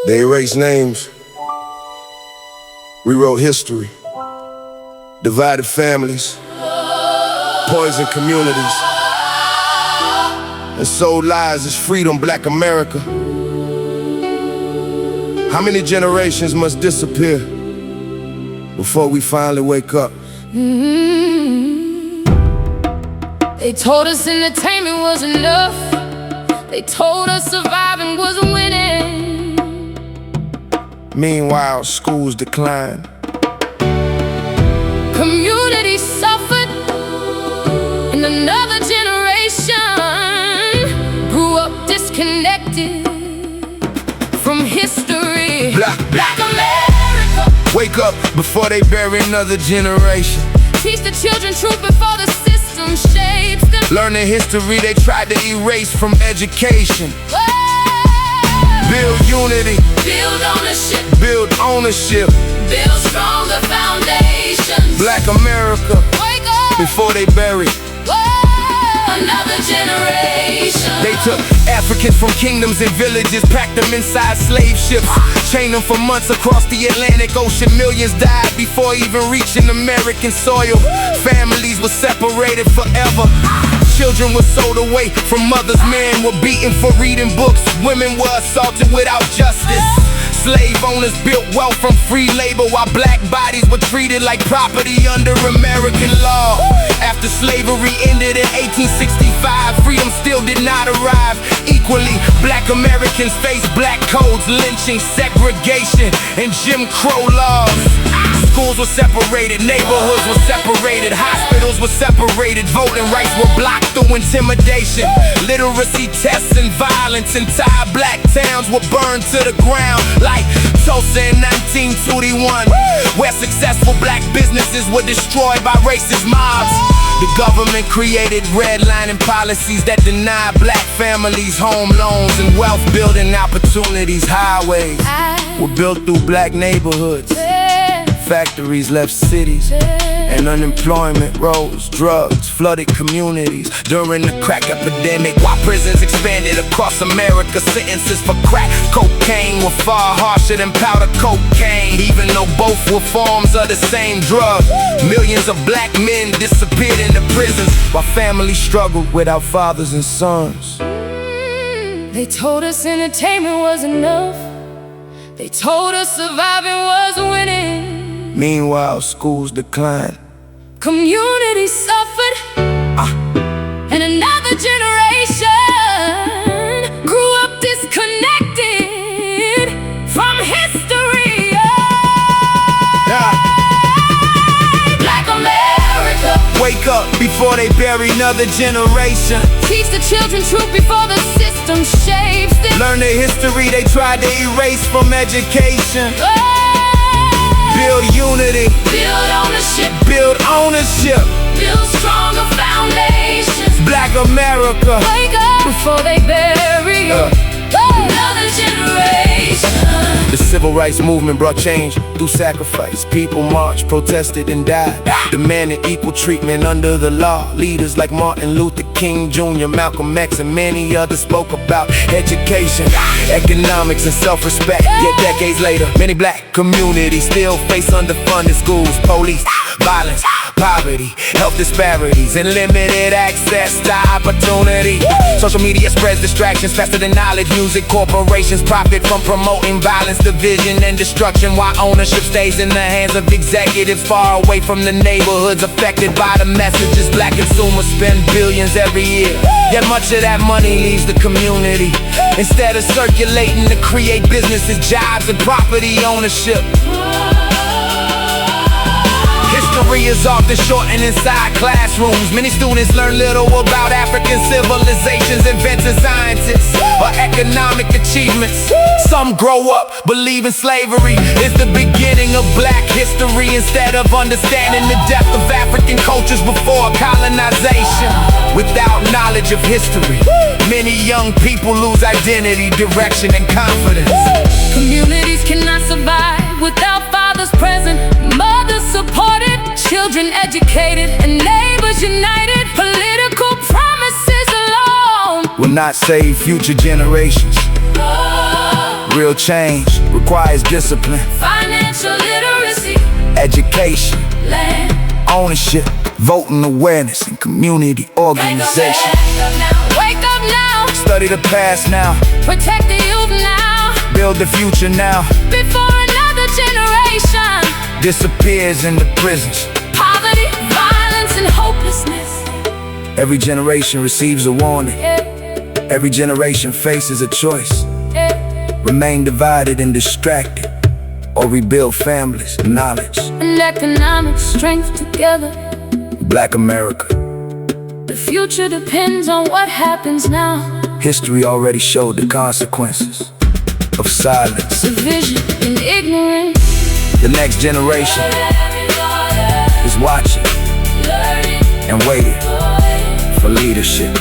They erased names, rewrote history, divided families, poisoned communities, and sold lies as freedom, Black America. How many generations must disappear before we finally wake up? They told us entertainment was enough. They told us surviving was winning. Meanwhile, schools decline. Communities suffered, and another generation grew up disconnected from history. Black America, wake up before they bury another generation. teach the children truth before the system shapes them. Learn the history they tried to erase from education. Build unity, Build ownership, build ownership. build stronger foundations. Black America, Wake up, before they bury. another generation. They took Africans from kingdoms and villages, packed them inside slave ships, chained them for months across the Atlantic Ocean. Millions died before even reaching American soil. Families were separated forever. Children were sold away from mothers. Men were beaten for reading books. Women were assaulted without justice. Slave owners built wealth from free labor, while black bodies were treated like property under American law. After slavery ended in 1865, freedom still did not arrive. Equally, Black Americans faced black codes, lynching, segregation, and Jim Crow laws. Schools were separated, neighborhoods were separated, hospitals were separated, voting rights were blocked through intimidation, literacy tests and violence. Entire black towns were burned to the ground, like Tulsa in 1921, where successful black businesses were destroyed by racist mobs. The government created redlining policies that denied black families home loans and wealth building opportunities. Highways were built through black neighborhoods. Factories left cities, and unemployment rose. Drugs flooded communities during the crack epidemic, while prisons expanded across America. Sentences for crack cocaine were far harsher than powder cocaine, even though both were forms of the same drug. Millions of black men disappeared into prisons, while families struggled without fathers and sons. They told us entertainment was enough. They told us surviving was winning. Meanwhile, schools decline. Communities suffered, and another generation grew up disconnected from history. Black America, Wake up before they bury another generation. teach the children truth before the system shapes them. Learn the history they tried to erase from education. Build unity, Build ownership, build ownership. build stronger foundations. Black America, Wake up before they bury another generation. the civil rights movement brought change through sacrifice. People marched, protested, and died, demanding equal treatment under the law. Leaders like Martin Luther King Jr., Malcolm X, and many others spoke about education, economics, and self-respect. Yet decades later, many black communities still face underfunded schools, police violence, poverty, health disparities, and limited access to opportunity. Social media spreads distractions faster than knowledge. Music corporations profit from promoting violence, division, and destruction, while ownership stays in the hands of executives far away from the neighborhoods affected by the messages. Black consumers spend billions every year, yet much of that money leaves the community instead of circulating to create businesses, jobs, and property ownership. History is often shortened inside classrooms. Many students learn little about African civilizations, invented scientists, or economic achievements. Some grow up believing slavery is the beginning of black history, instead of understanding the depth of African cultures before colonization. Without knowledge of history, many young people lose identity, direction, and confidence. Communities cannot survive without fathers present, mothers supported, children educated, and neighbors united. Political promises alone will not save future generations. Real change requires discipline, financial literacy, education, land. ownership, voting awareness, and community organization. Wake up now, Study the past now, protect the youth now, build the future now. before another generation Disappears into prisons. poverty, violence, and hopelessness. Every generation receives a warning. Every generation faces a choice. Remain divided and distracted, or rebuild families, knowledge. And economic strength together. Black America. The future depends on what happens now. History already showed the consequences of silence. Division and ignorance. The next generation is watching and waiting for leadership.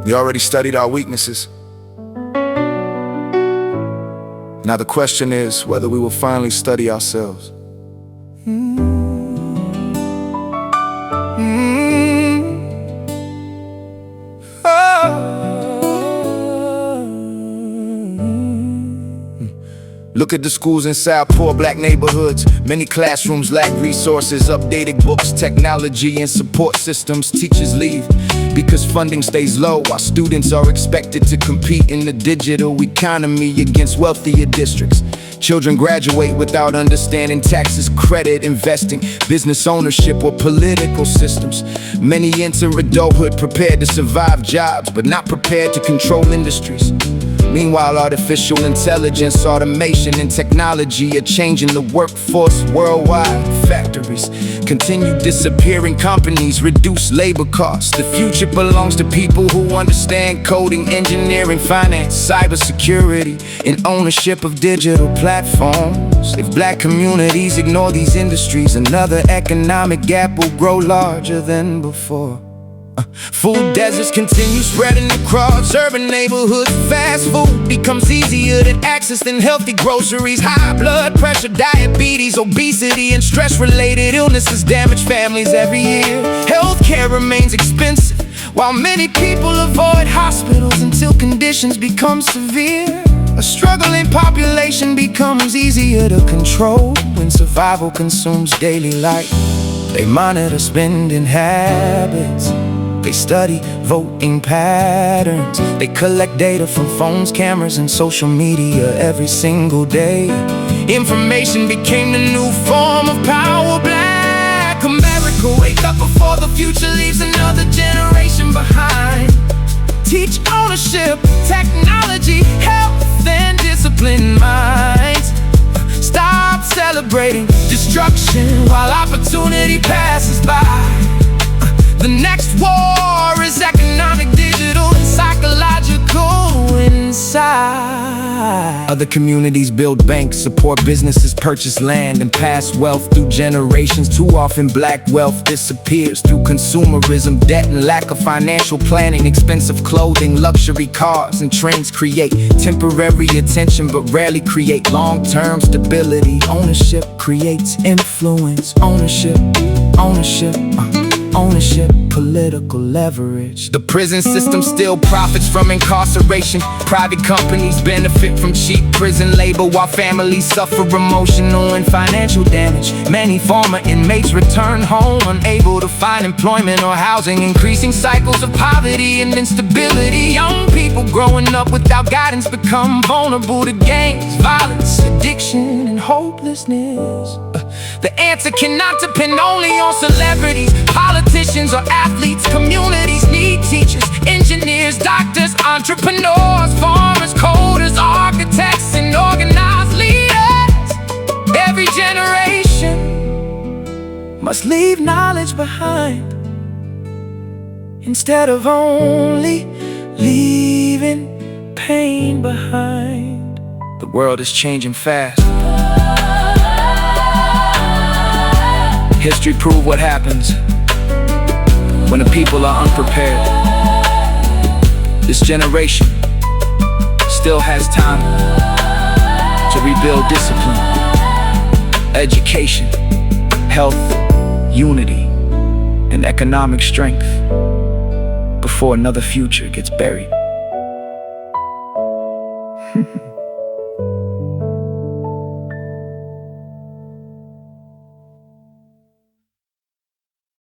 We already studied our weaknesses. Now the question is whether we will finally study ourselves. Look at the schools inside poor black neighborhoods. Many classrooms lack resources, updated books, technology, and support systems. Teachers leave because funding stays low, while students are expected to compete in the digital economy against wealthier districts. Children graduate without understanding taxes, credit, investing, business ownership, or political systems. Many enter adulthood prepared to survive jobs, but not prepared to control industries. Meanwhile, artificial intelligence, automation, and technology are changing the workforce worldwide. Factories continue disappearing, companies reduce labor costs. The future belongs to people who understand coding, engineering, finance, cybersecurity, and ownership of digital platforms. If black communities ignore these industries, another economic gap will grow larger than before. Food deserts continue spreading across urban neighborhoods. Fast food becomes easier to access than healthy groceries. High blood pressure, diabetes, obesity, and stress-related illnesses damage families every year. Healthcare remains expensive, while many people avoid hospitals until conditions become severe. A struggling population becomes easier to control when survival consumes daily life. They monitor spending habits. They study voting patterns. They collect data from phones, cameras, and social media every single day. Information became the new form of power. Black America, wake up before the future leaves another generation behind. Teach ownership, technology, health, and disciplined minds. Stop celebrating destruction while opportunity passes by. The next war is economic, digital, and psychological inside. Other communities build banks, support businesses, purchase land, and pass wealth through generations. Too often black wealth disappears through consumerism, debt, and lack of financial planning. Expensive clothing, luxury cars, and trains create temporary attention but rarely create long-term stability. Ownership creates influence. Ownership, political leverage. The prison system still profits from incarceration. Private companies benefit from cheap prison labor, while families suffer emotional and financial damage. Many former inmates return home unable to find employment or housing, increasing cycles of poverty and instability. Young people growing up without guidance become vulnerable to gangs, violence, addiction, and hopelessness. The answer cannot depend only on celebrities, politicians, or athletes. Communities need teachers, engineers, doctors, entrepreneurs, farmers, coders, architects, and organized leaders. Every generation must leave knowledge behind, instead of only leaving pain behind. The world is changing fast. History proved what happens when the people are unprepared. This generation still has time to rebuild discipline, education, health, unity, and economic strength. before another future gets buried.